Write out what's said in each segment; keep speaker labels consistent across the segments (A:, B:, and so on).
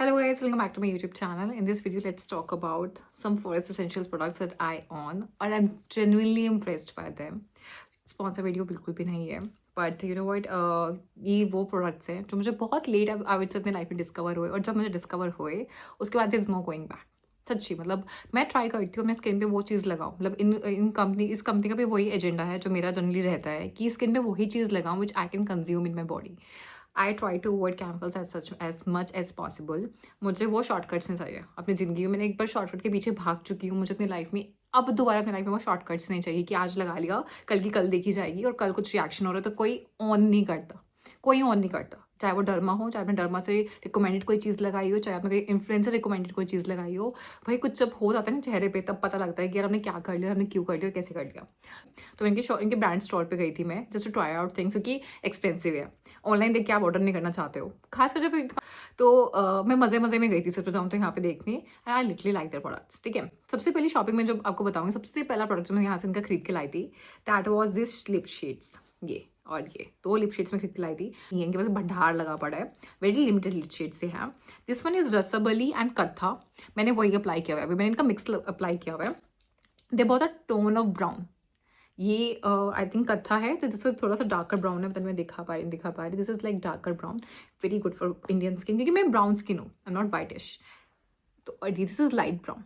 A: Hello guys, welcome back to my YouTube channel. In this video, let's talk about some forest essentials products that I own and I'm genuinely impressed by them. Sponsor video बिल्कुल भी नहीं है, but you know what, ये वो products हैं जो मुझे बहुत लेट आवर्स अपने लाइफ में डिस्कवर हुए और जब मुझे डिस्कवर हुए उसके बाद इज नो गोइंग बैक. सच्ची मतलब मैं ट्राई करती हूँ अपने स्किन पे वो चीज़ लगाऊँ. मतलब इस कंपनी का भी वही एजेंडा है जो मेरा जनरली रहता है कि स्किन पे वही चीज़ लगाऊँ which I can consume in my body. I try to avoid chemicals as much as possible. मुझे वो शॉर्टकट्स नहीं चाहिए अपनी ज़िंदगी में. मैंने एक बार शॉर्टकट के पीछे भाग चुकी हूँ. मुझे अपनी लाइफ में अब दोबारा अपनी लाइफ में वो शॉर्टकट्स नहीं चाहिए कि आज लगा लिया कल की कल देखी जाएगी और कल कुछ रिएक्शन हो रहा है तो कोई ऑन नहीं करता. कोई ऑन नहीं करता, चाहे वो डर्मा हो, चाहे आपने डर्मा से रिकमेंडेड कोई चीज़ लगाई हो, चाहे आपने कोई इन्फ्लुएंसर रिकमेंडेड कोई चीज़ लगाई हो. भाई कुछ जब हो जाता है ना चेहरे पे तब पता लगता है कि यार हमने क्या कर लिया, हमने क्यों कर लिया और कैसे कर लिया. तो इनके ब्रांड स्टोर पे गई थी मैं just to try out things क्योंकि एक्सपेंसिव है. ऑनलाइन देख के आप ऑर्डर नहीं करना चाहते हो खासकर जब तो मैं मज़े मज़े में गई थी सच बताऊँ तो यहाँ पे देखने. And I literally like their products. ठीक है, सबसे पहली शॉपिंग में जो आपको बताऊंगी सबसे पहला प्रोडक्ट जो मैं यहाँ से इनका खरीद के लाई थी that was this lip shades. ये और ये दो लिप शेड्स में खरीद के लाई थी. इनके पास भंडार लगा पड़ा है, वेरी लिमिटेड लिप शेड्स से हैं. दिस वन इज रसबली एंड कत्था. मैंने वही अप्लाई किया हुआ है. अभी मैंने इनका मिक्स अप्लाई किया हुआ है. दे बहुत अ टोन ऑफ ब्राउन. ये आई थिंक कत्था है तो दिस थोड़ा सा डार्कर ब्राउन है. बट मैं दिखा पा रही this is like darker brown. Very good for Indian skin क्योंकि मैं ब्राउन स्किन हूँ, आई एम नॉट वाइटिश. तो this is light brown.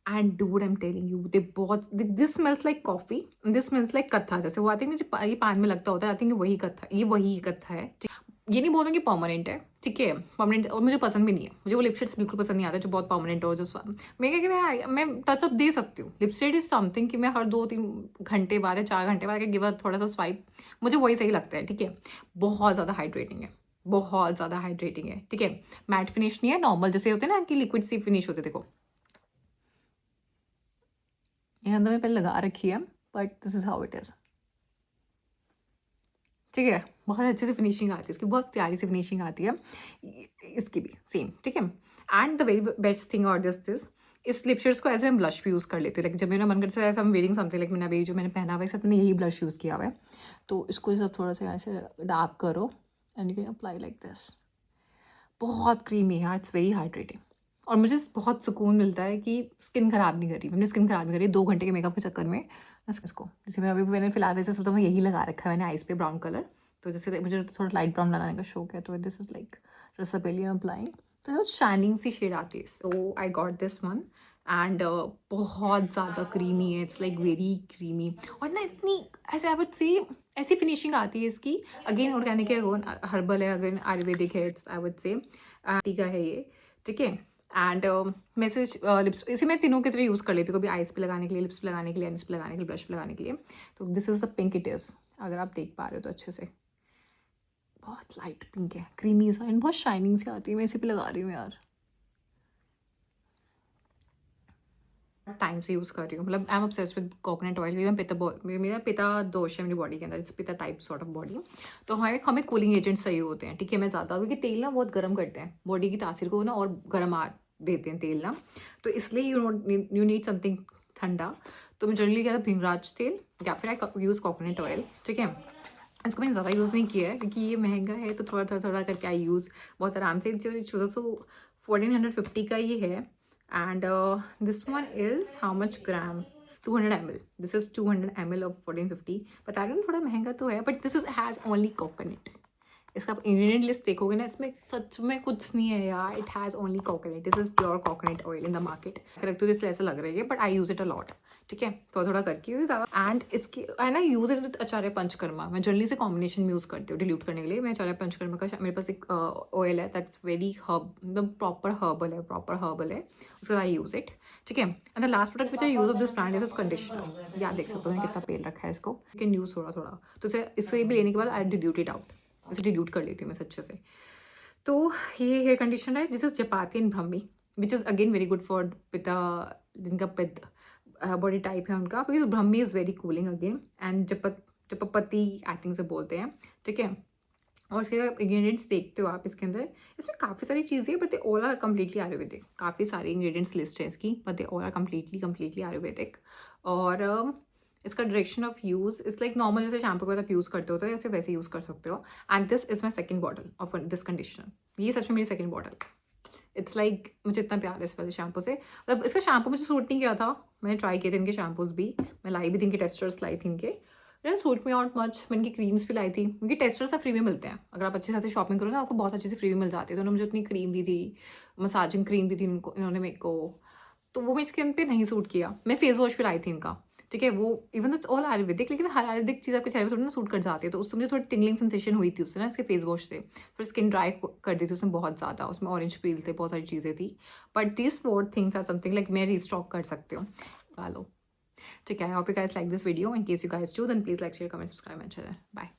A: And dude I am telling you they बहुत this smells like coffee, this smells like kattha. जैसे वो आती है ना जो ये पान में लगता होता है, आई थिंक वही कत्था, ये वही कत्था है. ये नहीं बोलूँगी परमानेंट है, ठीक है, परमानेंट और मुझे पसंद भी नहीं है. मुझे वो लिपस्टिक्स बिल्कुल पसंद नहीं आता जो बहुत परमानेंट हो. जो मैं क्या कि मैं टचअप दे सकती हूँ. लिपस्टिक इज समथिंग कि मैं हर 2-3 घंटे बाद या 4 घंटे बाद गिव थोड़ा सा स्वाइप, मुझे वही सही लगता है. ठीक है, बहुत ज़्यादा हाइड्रेटिंग है, बहुत ज़्यादा हाइड्रेटिंग है. ठीक है, मैट फिनिश नहीं है, नॉर्मल जैसे होते हैं ना कि लिक्विड सी फिनिश होते. देखो ये अंदर में पहले लगा रखी है but this is how it is. ठीक है, बहुत अच्छे से फिनिशिंग आती है इसकी, बहुत प्यारी सी फिनिशिंग आती है इसकी भी सेम. ठीक है, and the very best thing और दिस इस लिपस्टिक्स को ऐसे मैं ब्लश भी यूज़ कर लेती हूँ. लाइक जब मेरा मन करता है I am wearing something, like मैंने अभी जो मैंने पहना हुआ है मैंने यही ब्लश यूज़ किया हुआ है. तो इसको सब थोड़ा सा ऐसे डार्क करो and you can apply like this. बहुत क्रीमी है, इट्स वेरी हाइड्रेटिंग और मुझे बहुत सुकून मिलता है कि स्किन ख़राब नहीं करी. मैंने स्किन ख़राब नहीं करी 2 घंटे के मेकअप के चक्कर में. इसको जैसे मैं अभी मैंने फिलहाल वैसे तो मैं यही लगा रखा है मैंने आइस पे ब्राउन कलर. तो जैसे मुझे थोड़ा लाइट ब्राउन लगाने का शौक है तो this is like raspberry applying. तो शाइनिंग सी शेड आती है. So I got this one and बहुत ज़्यादा क्रीमी है. इट्स लाइक वेरी क्रीमी और ना इतनी ऐसे आई वुड से ऐसी फिनिशिंग आती है इसकी. अगेन ऑर्गेनिक है, हर्बल है, अगेन आयुर्वेदिक है. इट्स आई वुड से टीका है ये. ठीक है, एंड मैसेज लिप्स इसे मैं तीनों के तरह यूज़ कर लेती हूँ. कभी आइस पे लगाने के लिए, लिप्स पे लगाने के लिए, एंड्स पे लगाने के लिए, ब्लश पे लगाने के लिए. तो this is the pink it is, अगर आप देख पा रहे हो तो अच्छे से. बहुत लाइट पिंक है, क्रीमी सा एंड बहुत शाइनिंग से आती है. मैं इसी पे लगा रही हूँ यार, टाइम से यूज़ कर रही हूँ. मतलब I am obsessed with coconut oil. मेरा पिता दोष है मेरी बॉडी के अंदर, इस पिता टाइप सॉर्ट ऑफ बॉडी. तो हमें कूलिंग एजेंट्स चाहिए होते हैं. ठीक है, मैं ज़्यादा क्योंकि तेल ना बहुत गर्म करते हैं बॉडी की तासीर को ना और गर्म आ देते हैं तेल ना. तो इसलिए यू नीड समथिंग ठंडा. तो मैं जनरली क्या भीमराज तेल या फिर आई यूज़ कोकोनट ऑयल. ठीक है, इसको मैंने ज़्यादा यूज़ नहीं किया है क्योंकि ये महंगा है तो थोड़ा करके आई यूज़ बहुत आराम से. जो 1450 का ये है. And this one is how much gram? 200 ml. This is 200 ml of 1450. But I don't know, थोड़ा महंगा तो है. But this is has only coconut. इसका आप इंग्रेडिएंट लिस्ट देखोगे ना, इसमें सच में कुछ नहीं है यार. It has only coconut. This is pure coconut oil in the market. Correct तो इसलिए ऐसा लग रही है but I use it a lot. ठीक है, थोड़ा करके ज़्यादा. एंड इसकी आई ना यूज़ इट विद आचार्य पंचकर्मा. मैं जनरली से कॉम्बिनेशन में यूज़ करती हूँ डिल्यूट करने के लिए. मैं आचार्य पंचकर्मा का मेरे पास एक ऑयल है दैट्स वेरी हर्ब, मतलब प्रॉपर हर्बल है. उसके बाद आई यूज़ इट. ठीक है, and the last product which I use of this brand is conditioner. याद देख सकते हो मैंने कितना पेल रखा है इसको. यू कैन यूज़ थोड़ा. तो इसे भी लेने के बाद आई डिल्यूट इट आउट. इसे डिल्यूट कर लेती हूँ मैं अच्छे से. तो ये हेयर कंडीशनर है, दिस इज जपाती and brahmi which is again very good for pitta, जिनका पित्त बॉडी टाइप है उनका. Because brahmi is very cooling again. And जपपति आई थिंक से बोलते हैं. ठीक है, और इसके इंग्रेडिएंट्स देखते हो आप इसके अंदर. इसमें काफ़ी सारी चीज़ें हैं but they all are completely Ayurvedic. काफ़ी सारे इंग्रेडिएंट्स लिस्ट है इसकी but they all are completely Ayurvedic. और इसका direction of use is like normal जैसे शैम्पू के बाद आप यूज़ करते हो तो ऐसे वैसे यूज़ कर सकते हो. And this is my second bottle of this conditioner. ये सच में मेरी सेकंड बॉटल. इट्स लाइक मुझे इतना प्यार है इस वाले शैम्पू से। मतलब इसका शैम्पू मुझे सूट नहीं किया था, मैंने ट्राई किए थे इनके शैम्पूज भी, मैं लाई भी थी इनके टेस्टर्स लाई थी इनके, सूट में आउट मच। मैं इनकी क्रीम्स भी लाई थी, इनके टेस्टर्स सब फ्री में मिलते हैं, अगर आप अच्छे से फ्री करो ना आपको बहुत अच्छी से फ्री में मिल जाती है। तो उन्होंने मुझे अपनी क्रीम दी थी, मसाजिंग क्रीम दी थी इन्होंने मेरे को, तो वो मेरी स्किन पे नहीं सूट किया। मैं फेस वॉश भी लाई थी इनका, ठीक है, वो इवन इट्स ऑल आयुर्वेदिक, लेकिन हर आयुर्वेदिक चीज़ आपके चेहरे पर थोड़ी ना सूट कर जाती है। तो उससे मुझे थोड़ी टिंगलिंग सेंसेशन हुई थी उससे ना, इसके फेस वॉश से फिर स्किन ड्राई कर दी थी उसमें बहुत ज़्यादा, उसमें ऑरेंज पील थे, बहुत सारी चीज़ें थी। But these 4 things are something like मैं रीस्टॉक कर सकती हूँ, डालो, ठीक है। I hope you guys like this video, in case you guys do then please like share comment subscribe my channel, bye.